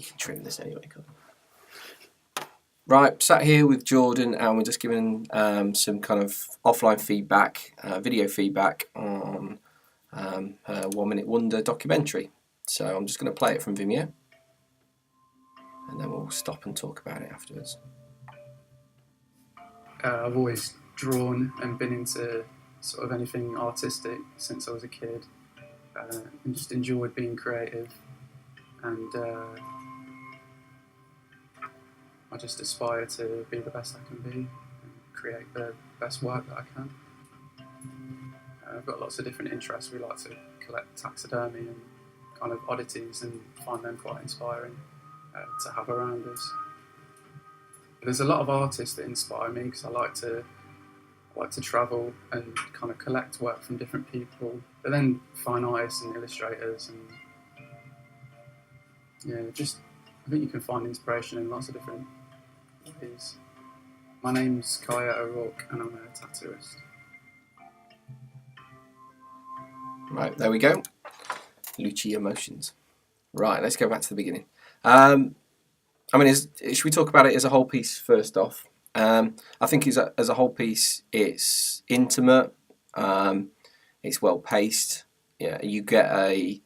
You can trim this anyway, can't you? Right, sat here with Jordan, and we're just giving some kind of offline feedback, video feedback on her 1 Minute Wonder documentary. So I'm just going to play it from Vimeo, and then we'll stop and talk about it afterwards. I've always drawn and been into sort of anything artistic since I was a kid, and just enjoyed being creative, and I just aspire to be the best I can be and create the best work that I can. I've got lots of different interests. We like to collect taxidermy and kind of oddities and find them quite inspiring to have around us. There's a lot of artists that inspire me because I like to travel and kind of collect work from different people, but then fine artists and illustrators, and I think you can find inspiration in lots of different ways. My name's Kaya O'Rourke and I'm a tattooist. Right, there we go. Lucci emotions. Right, let's go back to the beginning. Should we talk about it as a whole piece first off? I think as a whole piece, it's intimate, it's well paced. Yeah, you get a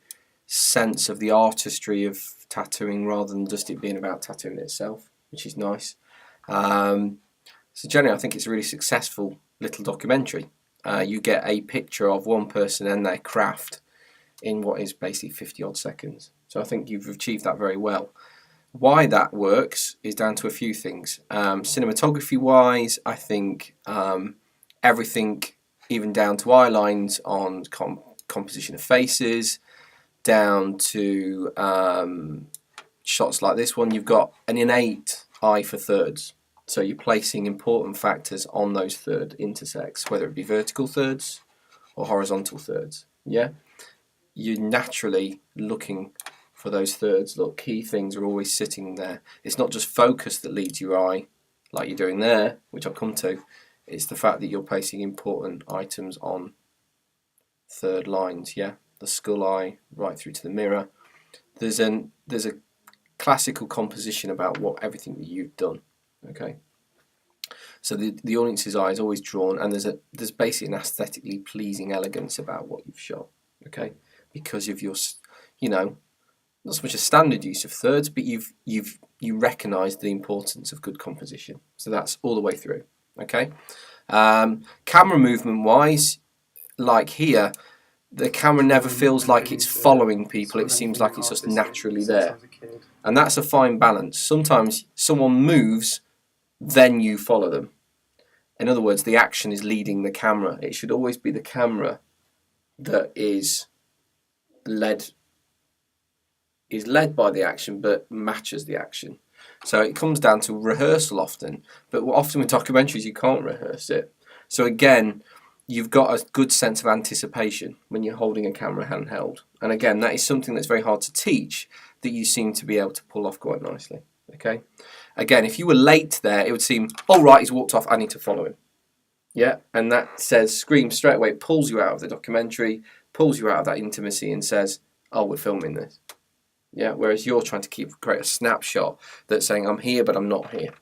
sense of the artistry of tattooing rather than just it being about tattooing itself, which is nice. So generally, I think it's a really successful little documentary. You get a picture of one person and their craft in what is basically 50 odd seconds. So I think you've achieved that very well. Why that works is down to a few things. Cinematography wise, I think everything, even down to eye lines on composition of faces, down to shots like this one, you've got an innate eye for thirds. So you're placing important factors on those third intersects, whether it be vertical thirds or horizontal thirds. Yeah, you're naturally looking for those thirds. Look, key things are always sitting there. It's not just focus that leads your eye, like you're doing there, which I'll come to. It's the fact that you're placing important items on third lines. Yeah, the skull eye right through to the mirror. There's a classical composition about everything that you've done. Okay, so the audience's eye is always drawn, and there's basically an aesthetically pleasing elegance about what you've shot. Okay, because of your, not so much a standard use of thirds, but you recognise the importance of good composition. So that's all the way through. Okay, camera movement wise, like here, the camera never feels like it's following people. It seems like it's just naturally there, and that's a fine balance. Sometimes someone moves, then you follow them. In other words, the action is leading the camera. It should always be the camera that is led by the action, but matches the action. So it comes down to rehearsal often, but often with documentaries you can't rehearse it. So again, you've got a good sense of anticipation when you're holding a camera handheld. And again, that is something that's very hard to teach, that you seem to be able to pull off quite nicely. Okay. Again, if you were late there, it would seem, oh right, he's walked off, I need to follow him. Yeah, and that screams straight away, it pulls you out of the documentary, pulls you out of that intimacy and says, oh, we're filming this. Yeah, whereas you're trying to create a snapshot that's saying, I'm here, but I'm not here.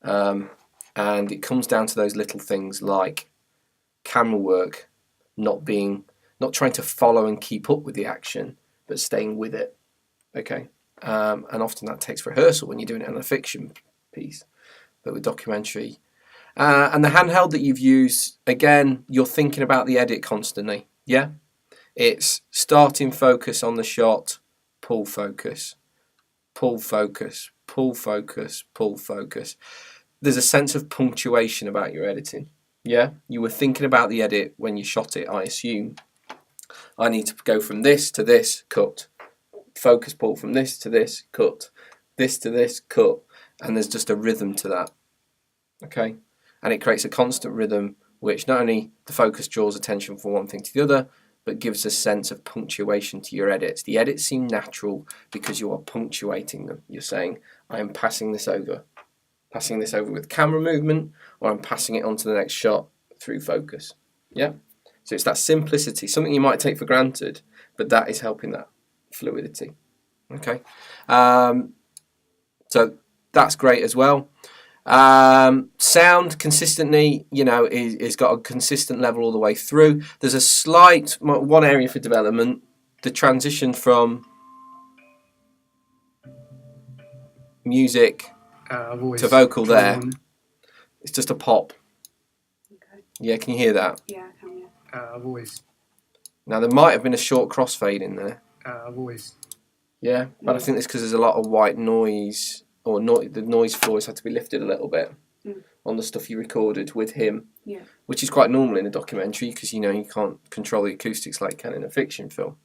And it comes down to those little things like camera work, not trying to follow and keep up with the action, but staying with it. Okay. And often that takes rehearsal when you're doing it on a fiction piece, but with documentary. And the handheld that you've used, again, you're thinking about the edit constantly. Yeah, it's starting focus on the shot, pull focus, pull focus, pull focus, pull focus. There's a sense of punctuation about your editing. Yeah, you were thinking about the edit when you shot it, I assume. I need to go from this to this, cut. Focus pull from this to this, cut. This to this, cut. And there's just a rhythm to that. Okay? And it creates a constant rhythm which not only the focus draws attention from one thing to the other, but gives a sense of punctuation to your edits. The edits seem natural because you are punctuating them. You're saying, I am passing this over with camera movement, or I'm passing it on to the next shot through focus. Yeah? So it's that simplicity, something you might take for granted, but that is helping that fluidity. Okay. So that's great as well. Sound consistently, is got a consistent level all the way through. There's a slight one area for development. The transition from music to vocal there. It's just a pop. Okay. Yeah, can you hear that? Yeah, I can. Yeah. I've always. Now there might have been a short crossfade in there. I've always. Yeah, but I think it's because there's a lot of white noise, or the noise floors had to be lifted a little bit on the stuff you recorded with him. Yeah. Which is quite normal in a documentary because you can't control the acoustics like you can in a fiction film.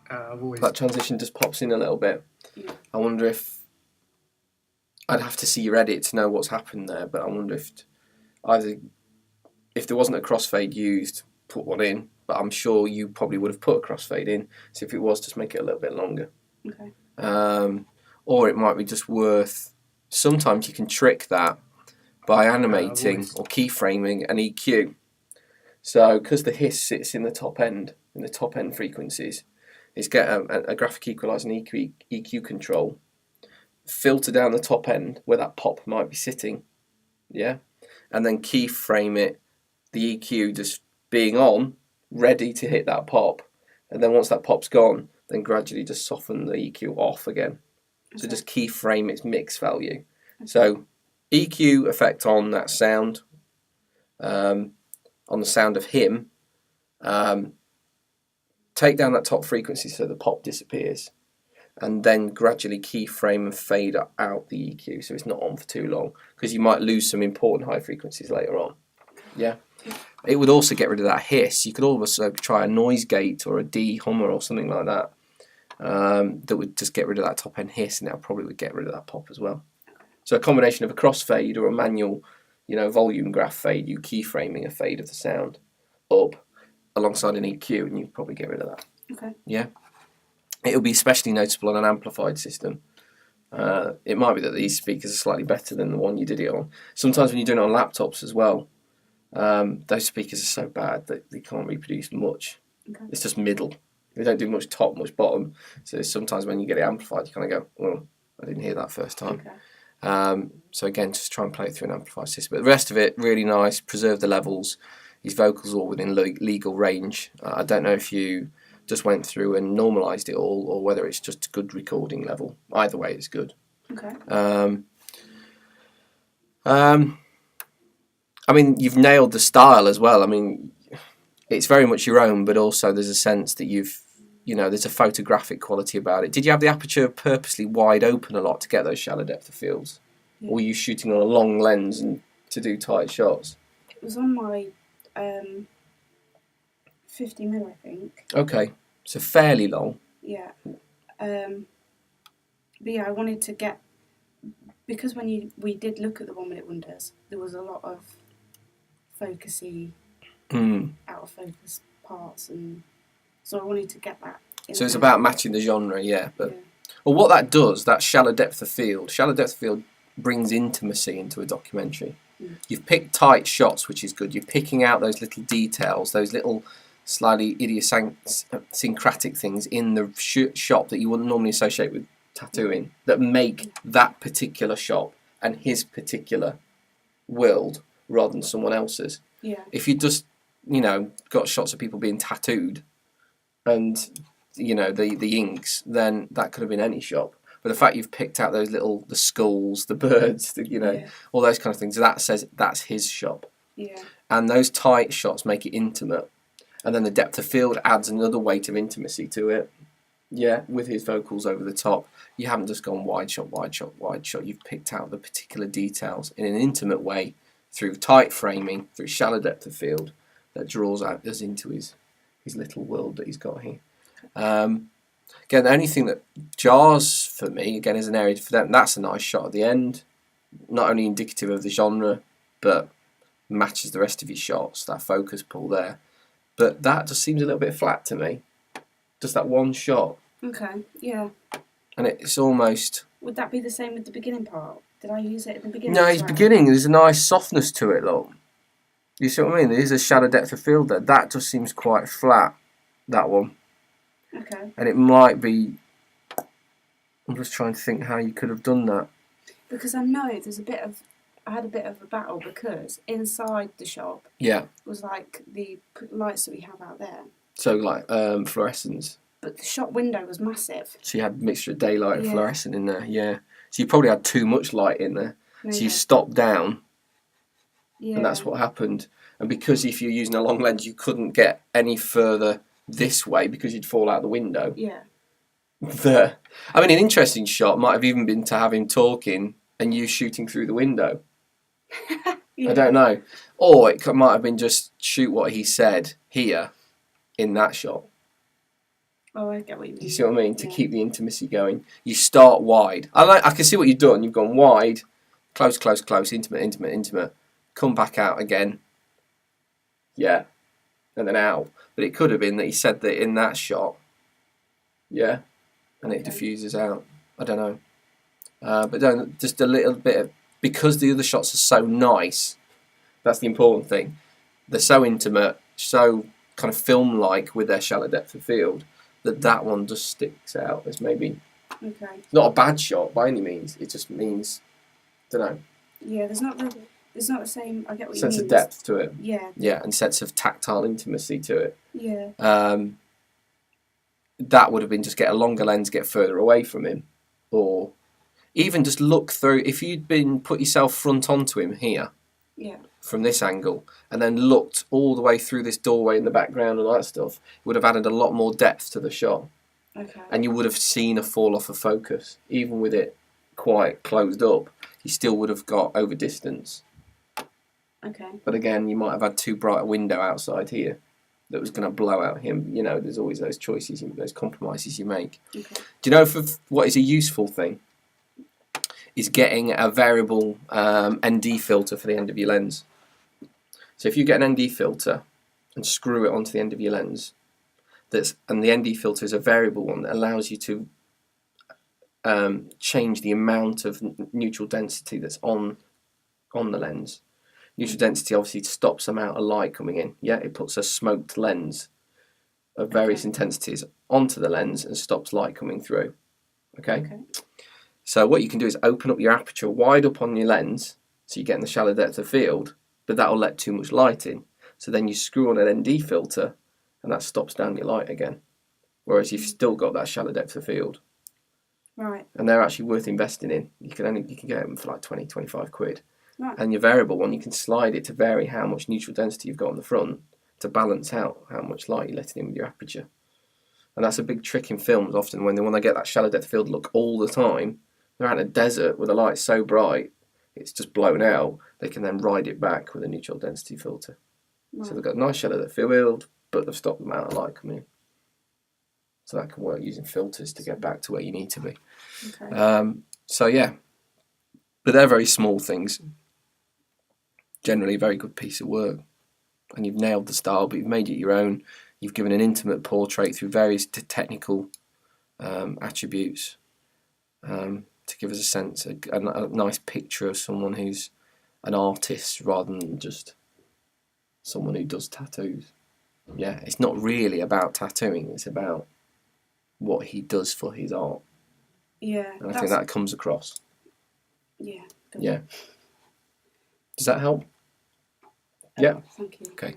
I've always. That transition just pops in a little bit. Yeah. I wonder if I'd have to see your edit to know what's happened there, but I wonder if if there wasn't a crossfade used, put one in. But I'm sure you probably would have put a crossfade in. So if it was, just make it a little bit longer. Okay. Or it might be just worth. Sometimes you can trick that by animating or keyframing an EQ. So because the hiss sits in the top end frequencies, it's get a graphic equalizer and EQ control, filter down the top end where that pop might be sitting, yeah, and then keyframe it, the EQ just being on, ready to hit that pop, and then once that pop's gone, then gradually just soften the EQ off again. Okay. So just keyframe its mix value. Okay. So EQ effect on that sound, on the sound of him, take down that top frequency so the pop disappears, and then gradually keyframe and fade out the EQ so it's not on for too long, because you might lose some important high frequencies later on. Yeah. It would also get rid of that hiss. You could also try a noise gate or a de-hummer or something like that, that would just get rid of that top end hiss, and that probably would get rid of that pop as well. So a combination of a crossfade or a manual, volume graph fade, you keyframing a fade of the sound up alongside an EQ, and you'd probably get rid of that. Okay. Yeah. It'll be especially noticeable on an amplified system. It might be that these speakers are slightly better than the one you did it on. Sometimes when you're doing it on laptops as well, those speakers are so bad that they can't reproduce much. Okay. It's just middle. They don't do much top, much bottom. So sometimes when you get it amplified, you kind of go, "Oh, I didn't hear that first time." Okay. So again, just try and play it through an amplified system. But the rest of it, really nice. Preserve the levels. His vocals all within legal range. I don't know if you just went through and normalised it all, or whether it's just a good recording level. Either way, it's good. Okay. I mean, you've nailed the style as well. I mean, it's very much your own, but also there's a sense that there's a photographic quality about it. Did you have the aperture purposely wide open a lot to get those shallow depth of fields? Yeah. Or were you shooting on a long lens and to do tight shots? It was on my 50mm, I think. Okay, so fairly long. Yeah. But yeah, I wanted to get, because when we did look at the 1 minute wonders, there was a lot of focusy, out of focus parts, and so I wanted to get that. So it's about matching the genre, yeah. But well, what that does, that shallow depth of field brings intimacy into a documentary. You've picked tight shots, which is good. You're picking out those little details, those little slightly idiosyncratic things in the shot that you wouldn't normally associate with tattooing, that make that particular shot and his particular world rather than someone else's. Yeah. If you just, got shots of people being tattooed and, the inks, then that could have been any shot. But the fact you've picked out those the skulls, the birds, all those kind of things, that says that's his shop. Yeah. And those tight shots make it intimate. And then the depth of field adds another weight of intimacy to it. Yeah, with his vocals over the top. You haven't just gone wide shot, wide shot, wide shot. You've picked out the particular details in an intimate way through tight framing, through shallow depth of field that draws us into his little world that he's got here. Again, the only thing that jars for me, again, is an area for them. That's a nice shot at the end. Not only indicative of the genre, but matches the rest of his shots, that focus pull there. But that just seems a little bit flat to me. Just that one shot. Okay, yeah. And it's almost... Would that be the same with the beginning part? Did I use it at the beginning? No, his beginning, there's a nice softness to it, look. You see what I mean? There is a shallow depth of field there. That just seems quite flat, that one. Okay. And it might be. I'm just trying to think how you could have done that. Because I know I had a bit of a battle because inside the shop was like the lights that we have out there. So like fluorescence. But the shop window was massive. So you had a mixture of daylight and fluorescent in there, yeah. So you probably had too much light in there. Maybe. So you stopped down, and that's what happened. And because if you're using a long lens, you couldn't get any further this way because you'd fall out the window. Yeah. I mean, an interesting shot might have even been to have him talking and you shooting through the window. I don't know. Or it might have been just shoot what he said here in that shot. Oh, I get what you mean. Do you see what I mean? To keep the intimacy going. You start wide. I can see what you've done. You've gone wide, close, close, close, intimate, intimate, intimate. Come back out again. Yeah. And then out. But it could have been that he said that in that shot. Yeah. And it diffuses out. I don't know. But don't, just a little bit of, because the other shots are so nice, that's the important thing. They're so intimate, so kind of film-like with their shallow depth of field, that one just sticks out as maybe not a bad shot by any means. It just means, I don't know. Yeah, there's not the same. I get what you mean. Sense of depth to it. Yeah. Yeah, and sense of tactile intimacy to it. Yeah. That would have been just get a longer lens, get further away from him, or even just look through. If you'd been put yourself front onto him here, from this angle, and then looked all the way through this doorway in the background and all that stuff, it would have added a lot more depth to the shot. Okay. And you would have seen a fall off of focus, even with it quite closed up. You still would have got over distance. Okay. But again, you might have had too bright a window outside here that was going to blow out him. You know, there's always those choices, those compromises you make. Okay. Do you know for what is a useful thing? Is getting a variable ND filter for the end of your lens. So if you get an ND filter and screw it onto the end of your lens, and the ND filter is a variable one that allows you to change the amount of neutral density that's on the lens. Neutral density obviously stops the amount of light coming in. Yeah, it puts a smoked lens of various intensities onto the lens and stops light coming through. Okay? So what you can do is open up your aperture wide up on your lens, so you're getting the shallow depth of field, but that'll let too much light in. So then you screw on an ND filter, and that stops down your light again. Whereas you've still got that shallow depth of field. Right. And they're actually worth investing in. You can get them for like 20, 25 quid. Right. And your variable one, you can slide it to vary how much neutral density you've got on the front to balance out how much light you're letting in with your aperture. And that's a big trick in films often when they want to get that shallow depth of field look all the time. They're out in a desert with the light so bright, it's just blown out. They can then ride it back with a neutral density filter. Right. So they've got a nice shallow depth of field, but they've stopped the amount of light coming in. So that can work using filters to get back to where you need to be. Okay. So yeah, but they're very small things. Generally a very good piece of work. And you've nailed the style, but you've made it your own. You've given an intimate portrait through various technical attributes to give us a sense, a nice picture of someone who's an artist rather than just someone who does tattoos. Yeah, it's not really about tattooing, it's about what he does for his art. Yeah. And I think that comes across. Yeah. Yeah. Does that help? Yeah. Thank you. Okay.